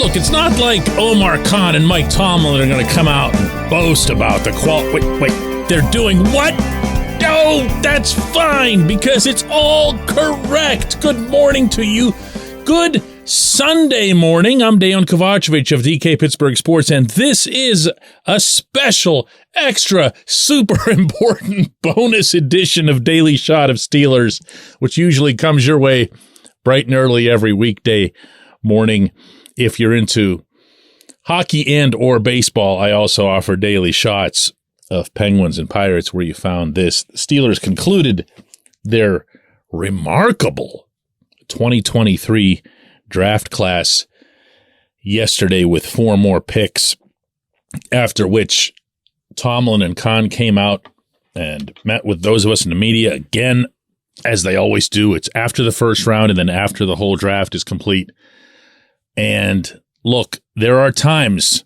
look, it's not like Omar Khan and Mike Tomlin are going to come out and boast about the quality. Wait, they're doing what? No, that's fine because it's all correct. Good morning to you. Good Sunday morning. I'm Dejan Kovacevic of DK Pittsburgh Sports, and this is a special, extra, super important bonus edition of Daily Shot of Steelers, which usually comes your way bright and early every weekday morning. If you're into hockey and or baseball, I also offer daily shots of Penguins and Pirates where you found this. The Steelers concluded their remarkable 2023 draft class yesterday with 4 more picks, after which Tomlin and Khan came out and met with those of us in the media again, as they always do. It's after the first round and then after the whole draft is complete. And look, there are times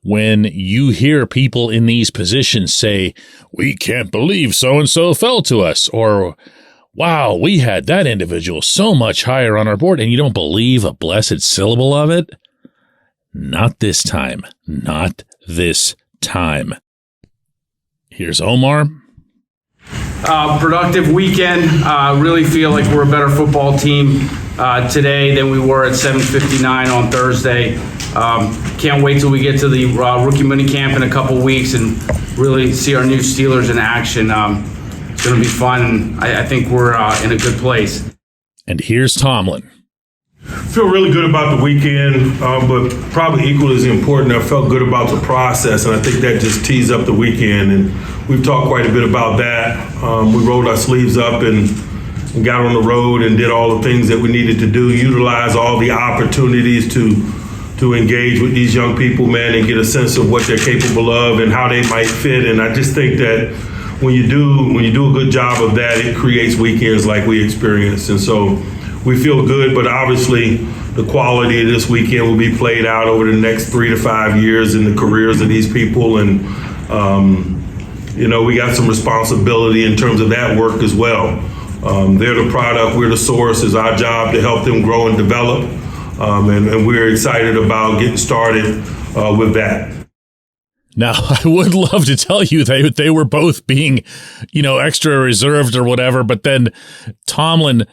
when you hear people in these positions say, we can't believe so-and-so fell to us, or wow, we had that individual so much higher on our board, and you don't believe a blessed syllable of it? Not this time. Not this time. Here's Omar. Productive weekend. Really feel like we're a better football team today than we were at 7:59 on Thursday. Can't wait till we get to the rookie minicamp in a couple weeks and really see our new Steelers in action. It's going to be fun. I think we're in a good place. And here's Tomlin. Feel really good about the weekend, but probably equally as important, I felt good about the process, and I think that just tees up the weekend. And we've talked quite a bit about that. We rolled our sleeves up and got on the road and did all the things that we needed to do, utilize all the opportunities to engage with these young people, man, and get a sense of what they're capable of and how they might fit. And I just think that when you do a good job of that, it creates weekends like we experienced. And so we feel good, but obviously the quality of this weekend will be played out over the next 3 to 5 years in the careers of these people. And, we got some responsibility in terms of that work as well. They're the product, we're the source. It's our job to help them grow and develop. And we're excited about getting started with that. Now, I would love to tell you they were both being, extra reserved or whatever, but then Tomlin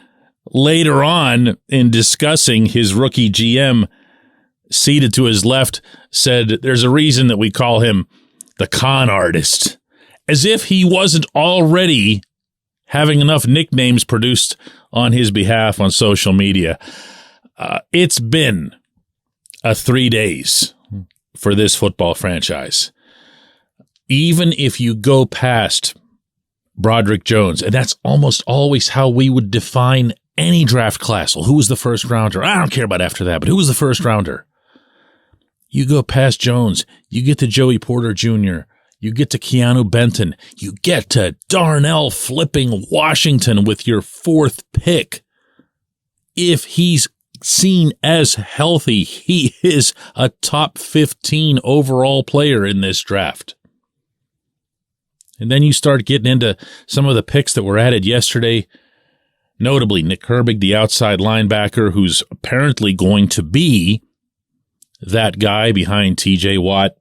later on in discussing his rookie GM seated to his left said there's a reason that we call him the con artist, as if he wasn't already having enough nicknames produced on his behalf on social media. It's been 3 days for this football franchise. Even if you go past Broderick Jones, and that's almost always how we would define any draft class. Well, who was the first rounder? I don't care about after that, but who was the first rounder? You go past Jones, you get to Joey Porter Jr., you get to Keanu Benton, you get to Darnell flipping Washington with your 4th pick. If he's seen as healthy, he is a top 15 overall player in this draft. And then you start getting into some of the picks that were added yesterday, notably Nick Herbig, the outside linebacker, who's apparently going to be that guy behind TJ Watt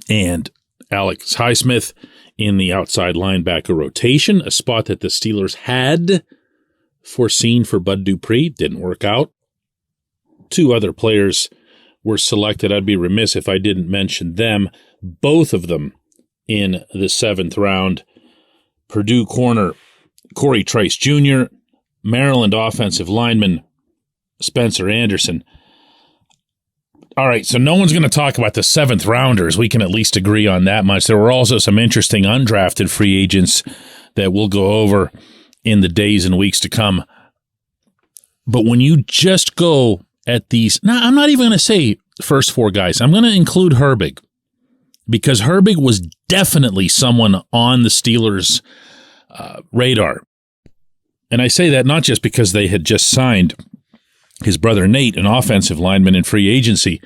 and Alex Highsmith in the outside linebacker rotation, a spot that the Steelers had foreseen for Bud Dupree. Didn't work out. 2 other players were selected. I'd be remiss if I didn't mention them, both of them in the 7th round. Purdue corner Corey Trice Jr., Maryland offensive lineman Spencer Anderson. All right, so no one's going to talk about the 7th rounders. We can at least agree on that much. There were also some interesting undrafted free agents that we'll go over in the days and weeks to come. But when you just go at these, now I'm not even going to say first 4 guys. I'm going to include Herbig, because Herbig was definitely someone on the Steelers' radar. And I say that not just because they had just signed his brother Nate, an offensive lineman in free agency,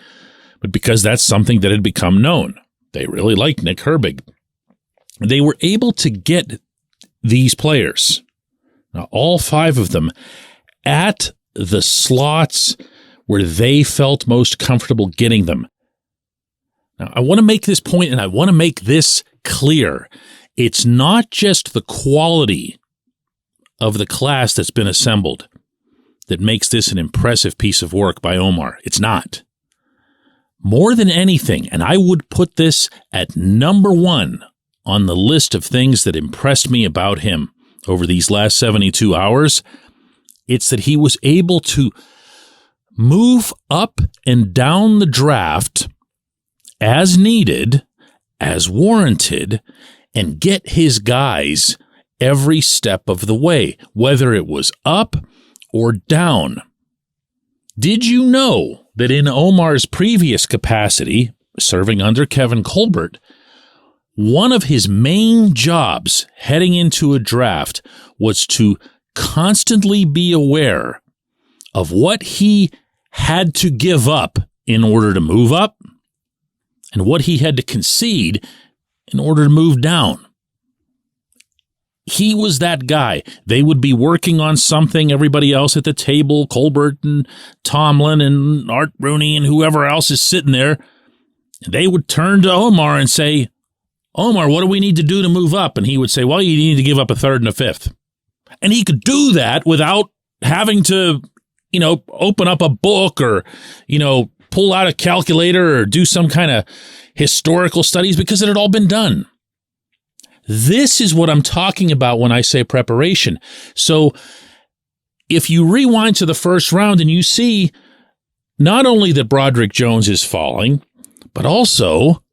but because that's something that had become known. They really liked Nick Herbig. They were able to get these players, now all 5 of them, at the slots where they felt most comfortable getting them. Now, I want to make this point, and I want to make this clear. It's not just the quality of the class that's been assembled that makes this an impressive piece of work by Omar. It's not. More than anything, and I would put this at number one on the list of things that impressed me about him over these last 72 hours, it's that he was able to move up and down the draft as needed, as warranted, and get his guys every step of the way, whether it was up or down. Did you know that in Omar's previous capacity, serving under Kevin Colbert, one of his main jobs heading into a draft was to constantly be aware of what he had to give up in order to move up and what he had to concede in order to move down? He was that guy. They would be working on something, everybody else at the table, Colbert and Tomlin and Art Rooney and whoever else is sitting there. They would turn to Omar and say, Omar, what do we need to do to move up? And he would say, well, you need to give up a third and a fifth. And he could do that without having to, open up a book or, pull out a calculator or do some kind of historical studies, because it had all been done. This is what I'm talking about when I say preparation. So if you rewind to the first round and you see not only that Broderick Jones is falling, but also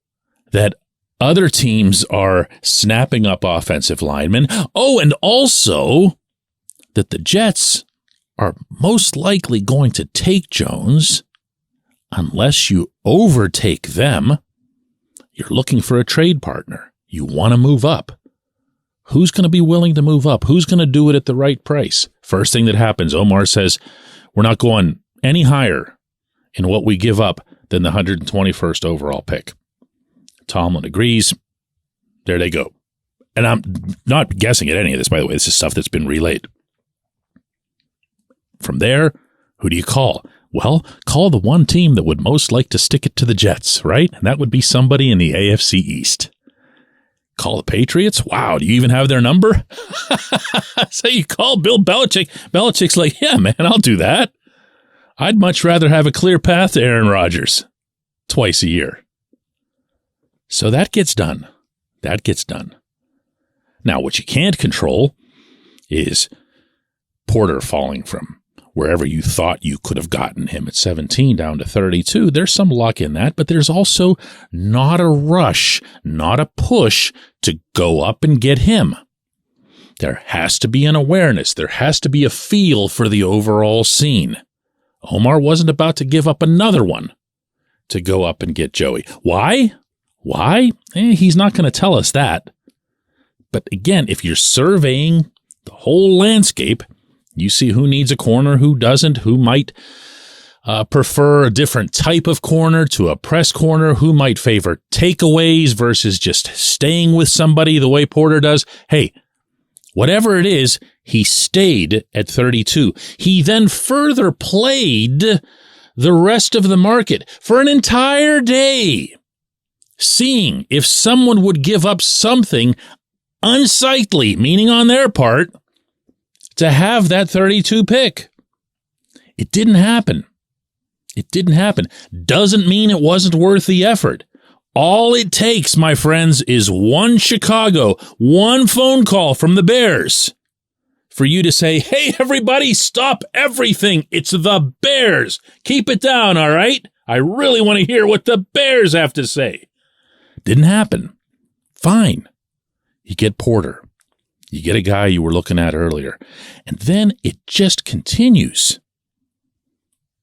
that other teams are snapping up offensive linemen. Oh, and also that the Jets are most likely going to take Jones unless you overtake them. You're looking for a trade partner. You want to move up. Who's going to be willing to move up? Who's going to do it at the right price? First thing that happens, Omar says, we're not going any higher in what we give up than the 121st overall pick. Tomlin agrees. There they go. And I'm not guessing at any of this, by the way. This is stuff that's been relayed. From there, who do you call? Well, call the one team that would most like to stick it to the Jets, right? And that would be somebody in the AFC East. Call the Patriots? Wow, do you even have their number? So you call Bill Belichick. Belichick's like, yeah, man, I'll do that. I'd much rather have a clear path to Aaron Rodgers twice a year. So that gets done. That gets done. Now, what you can't control is Porter falling from wherever you thought you could have gotten him at 17 down to 32. There's some luck in that, but there's also not a rush, not a push to go up and get him. There has to be an awareness. There has to be a feel for the overall scene. Omar wasn't about to give up another one to go up and get Joey. Why? Why? He's not going to tell us that. But again, if you're surveying the whole landscape, you see who needs a corner, who doesn't, who might prefer a different type of corner to a press corner, who might favor takeaways versus just staying with somebody the way Porter does. Hey, whatever it is, he stayed at 32. He then further played the rest of the market for an entire day, seeing if someone would give up something unsightly, meaning on their part, to have that 32 pick. It didn't happen. It didn't happen. Doesn't mean it wasn't worth the effort. All it takes, my friends, is one Chicago, one phone call from the Bears for you to say, hey, everybody, stop everything. It's the Bears. Keep it down, all right? I really want to hear what the Bears have to say. Didn't happen. Fine. You get Porter. You get a guy you were looking at earlier. And then it just continues.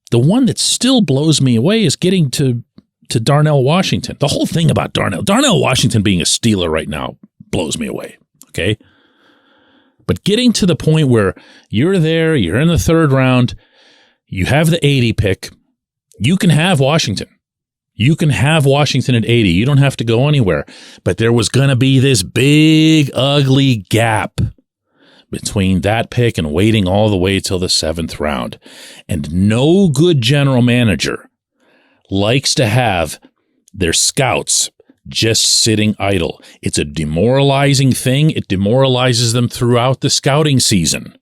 The one that still blows me away is getting to Darnell Washington. The whole thing about Darnell Washington being a Steeler right now blows me away. Okay? But getting to the point where you're there, you're in the third round, you have the 80 pick, you can have Washington. You can have Washington at 80. You don't have to go anywhere. But there was going to be this big, ugly gap between that pick and waiting all the way till the 7th round. And no good general manager likes to have their scouts just sitting idle. It's a demoralizing thing. It demoralizes them throughout the scouting season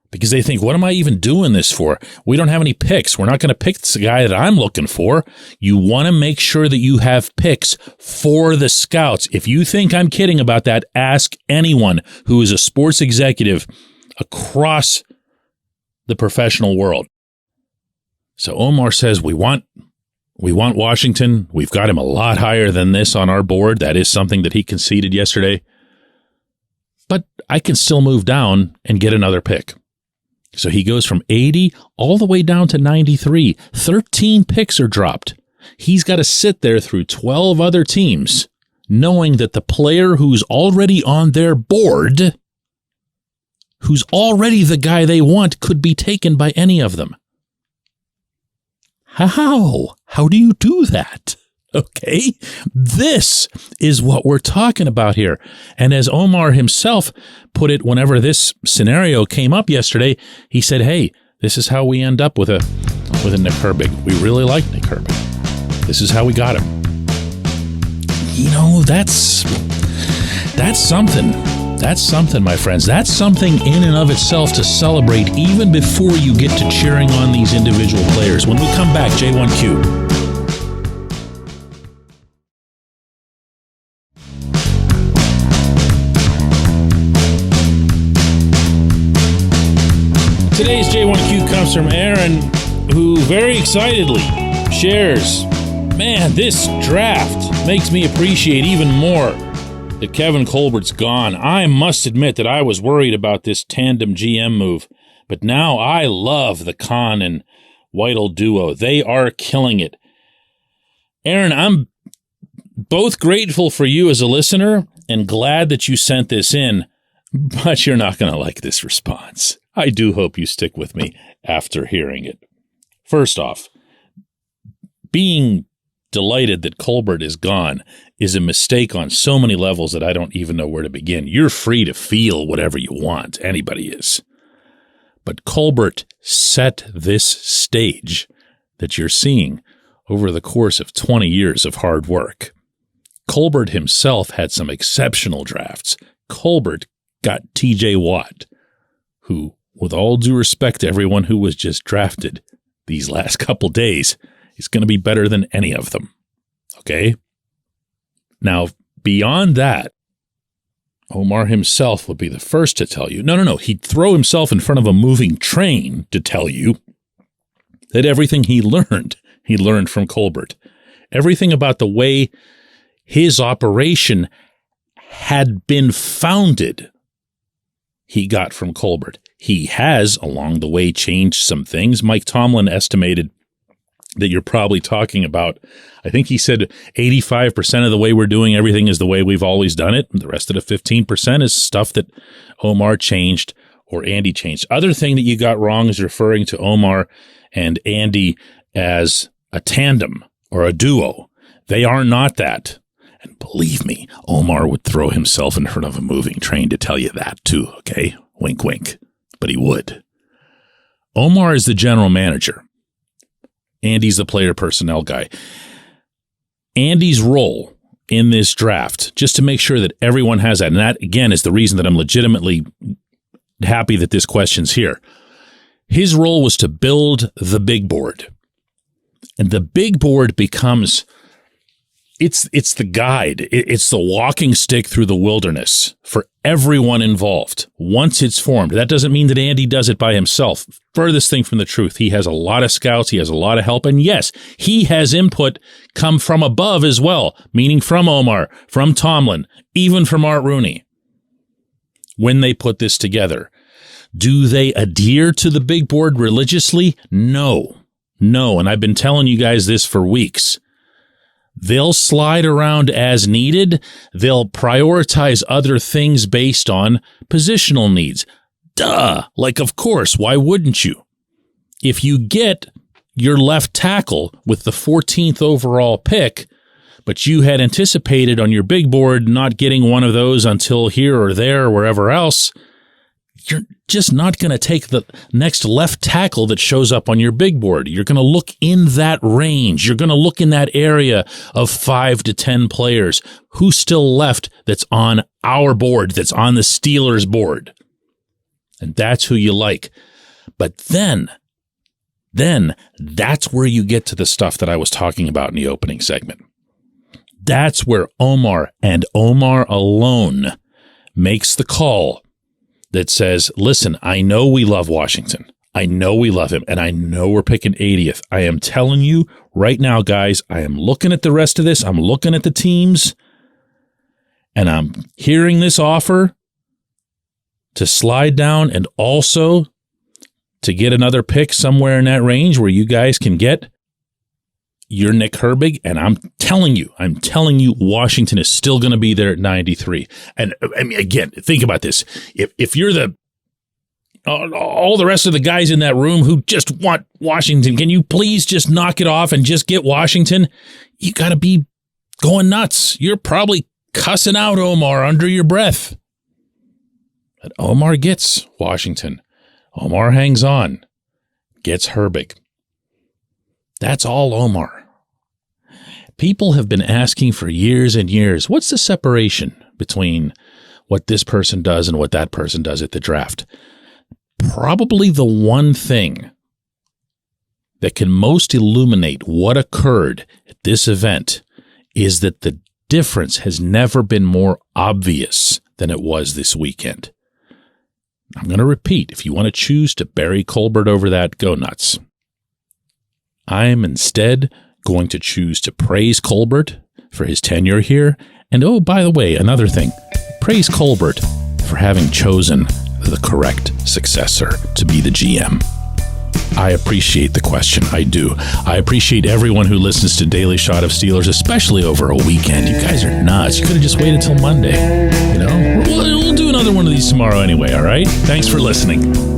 because they think, what am I even doing this for? We don't have any picks. We're not going to pick the guy that I'm looking for. You want to make sure that you have picks for the scouts. If you think I'm kidding about that, ask anyone who is a sports executive across the professional world. So Omar says, we want Washington. We've got him a lot higher than this on our board. That is something that he conceded yesterday. But I can still move down and get another pick. So he goes from 80 all the way down to 93. 13 picks are dropped. He's got to sit there through 12 other teams, knowing that the player who's already on their board, who's already the guy they want, could be taken by any of them. How? How do you do that? Okay, this is what we're talking about here. And as Omar himself put it, whenever this scenario came up yesterday, he said, hey, this is how we end up with a Nick Herbig. We really like Nick Herbig. This is how we got him. You know, that's something. That's something, my friends. That's something in and of itself to celebrate even before you get to cheering on these individual players. When we come back, J1Q. Today's J1Q comes from Aaron, who very excitedly shares, man, this draft makes me appreciate even more that Kevin Colbert's gone. I must admit that I was worried about this tandem GM move, but now I love the Khan and Whittle duo. They are killing it. Aaron, I'm both grateful for you as a listener and glad that you sent this in, but you're not going to like this response. I do hope you stick with me after hearing it. First off, being delighted that Colbert is gone is a mistake on so many levels that I don't even know where to begin. You're free to feel whatever you want. Anybody is. But Colbert set this stage that you're seeing over the course of 20 years of hard work. Colbert himself had some exceptional drafts. Colbert got T.J. Watt, who, with all due respect to everyone who was just drafted these last couple days, is going to be better than any of them. Okay? Now, beyond that, Omar himself would be the first to tell you, no, he'd throw himself in front of a moving train to tell you that everything he learned from Colbert. Everything about the way his operation had been founded, he got from Colbert. He has, along the way, changed some things. Mike Tomlin estimated that you're probably talking about, I think he said 85% of the way we're doing everything is the way we've always done it. The rest of the 15% is stuff that Omar changed or Andy changed. Other thing that you got wrong is referring to Omar and Andy as a tandem or a duo. They are not that. And believe me, Omar would throw himself in front of a moving train to tell you that too, okay? Wink, wink. But he would. Omar is the general manager. Andy's the player personnel guy. Andy's role in this draft, just to make sure that everyone has that, and that, again, is the reason that I'm legitimately happy that this question's here. His role was to build the big board. And the big board becomes, it's the guide. It's the walking stick through the wilderness for everyone involved once it's formed. That doesn't mean that Andy does it by himself. Furthest thing from the truth. He has a lot of scouts. He has a lot of help. And yes, he has input come from above as well, meaning from Omar, from Tomlin, even from Art Rooney. When they put this together, do they adhere to the big board religiously? No. And I've been telling you guys this for weeks. They'll slide around as needed. They'll prioritize other things based on positional needs. Duh. Like, of course, why wouldn't you? If you get your left tackle with the 14th overall pick, but you had anticipated on your big board not getting one of those until here or there or wherever else, you're just not going to take the next left tackle that shows up on your big board. You're going to look in that range. You're going to look in that area of 5 to 10 players. Who's still left that's on our board, that's on the Steelers board? And that's who you like. But then that's where you get to the stuff that I was talking about in the opening segment. That's where Omar and Omar alone makes the call that says, listen, I know we love Washington. I know we love him, and I know we're picking 80th. I am telling you right now, guys, I am looking at the rest of this. I'm looking at the teams, and I'm hearing this offer to slide down and also to get another pick somewhere in that range where you guys can get your Nick Herbig, and I'm telling you, Washington is still going to be there at 93. And I mean, again, think about this. If you're all the rest of the guys in that room who just want Washington, can you please just knock it off and just get Washington? You got to be going nuts. You're probably cussing out Omar under your breath. But Omar gets Washington. Omar hangs on, gets Herbig. That's all Omar. People have been asking for years and years, what's the separation between what this person does and what that person does at the draft? Probably the one thing that can most illuminate what occurred at this event is that the difference has never been more obvious than it was this weekend. I'm going to repeat, if you want to choose to bury Colbert over that, go nuts. I am instead going to choose to praise Colbert for his tenure here. And oh, by the way, another thing, praise Colbert for having chosen the correct successor to be the GM. I appreciate the question. I do. I appreciate everyone who listens to Daily Shot of Steelers, especially over a weekend. You guys are nuts. You could have just waited till Monday. You know, we'll do another one of these tomorrow anyway, all right? Thanks for listening.